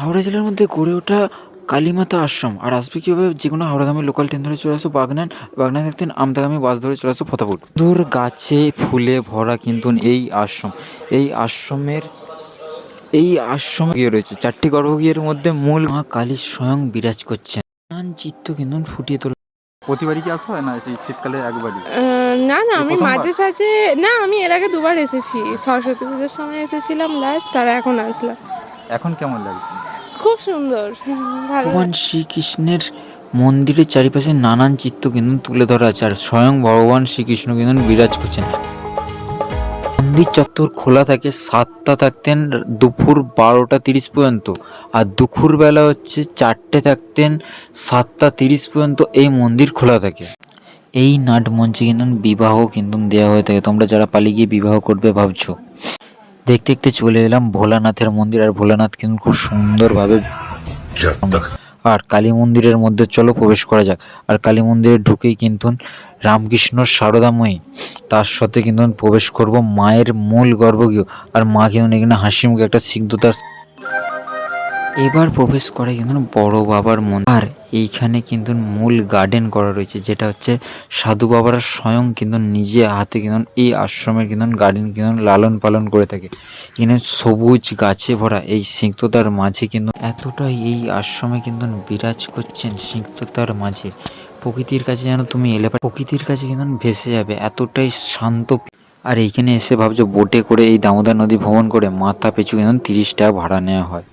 হাওড়া জেলার মধ্যে গড়ে ওঠা কালীমাতা আশ্রম। আর আসবে কীভাবে? যে কোনো হাওড়াগামী লোকাল ট্রেন ধরে চলে আসো বাগনান থাকতেন আমতাগামী বাস ধরে চলে আসো ফতাপুর। দূর গাছে ফুলে ভরা কিন্তু এই আশ্রম। এই আশ্রমের গিয়ে রয়েছে 4টি গর্ভগৃহের মধ্যে মূল মা কালী স্বয়ং বিরাজ করছেন। নানান চিত্র কিন্তু ফুটিয়ে তোলা। প্রতিবারই কি আসো না এই শীতকালে একবারই? না না, এই আমি প্রথমবার? মাঝে সাঝে না, আমি এর আগে দুবার এসেছি। সরস্বতী পুজোর সময় এসেছিলাম লাস্ট, আর এখন আসলাম। এখন কেমন লাগছে? খুব সুন্দর, ভালো। ভগবান শ্রীকৃষ্ণের মন্দিরের চারিপাশে নানান চিত্র কিন্তু তুলে ধরা আছে, আর স্বয়ং ভগবান শ্রীকৃষ্ণ কিন্তু বিরাজ করছেন। মন্দির চত্বর খোলা থাকে 7টা থাকতেন দুপুর 12টা 30 পর্যন্ত, আর দুপুরবেলা হচ্ছে 4টে থাকতেন 7টা 30 পর্যন্ত এই মন্দির খোলা থাকে। এই নাট মঞ্চে কিন্তু বিবাহ কিন্তু দেওয়া হয়ে থাকে। তোমরা যারা পালিয়ে গিয়ে বিবাহ করবে ভাবছো, দেখতে দেখতে চলে এলাম ভোলানাথের মন্দির। আর ভোলানাথ কিন্তু খুব সুন্দরভাবে, আর কালী মন্দিরের মধ্যে চলো প্রবেশ করা যাক। আর কালী মন্দিরে ঢুকেই কিন্তু রামকৃষ্ণ সারদাময়ী, তার সাথে কিন্তু প্রবেশ করব মায়ের মূল গর্ভগৃহ। আর মা কিন্তু এখানে হাসি মুখে একটা সিদ্ধতার এবার প্রবেশ করে কিন্তু বড় বাবার মন্দির। আর এইখানে কিন্তু মূল গার্ডেন করা রয়েছে, যেটা হচ্ছে সাধু বাবারা স্বয়ং কিন্তু নিজে হাতে কিন্তু এই আশ্রমের কিন্তু গার্ডেন কিন্তু লালন পালন করে থাকে। এখানে সবুজ গাছে ভরা এই সিদ্ধতার মাঝে কিন্তু এতটাই এই আশ্রমে কিন্তু বিরাজ করছেন সিদ্ধতার মাঝে। প্রকৃতির কাছে যেন তুমি এলে প্রকৃতির কাছে কিন্তু ভেসে যাবে, এতটাই শান্ত। আর এইখানে এসে ভাবছো বোটে করে এই দামোদর নদী ভ্রমণ করে মাথা পিছু কিন্তু 30 টাকা ভাড়া নেওয়া হয়।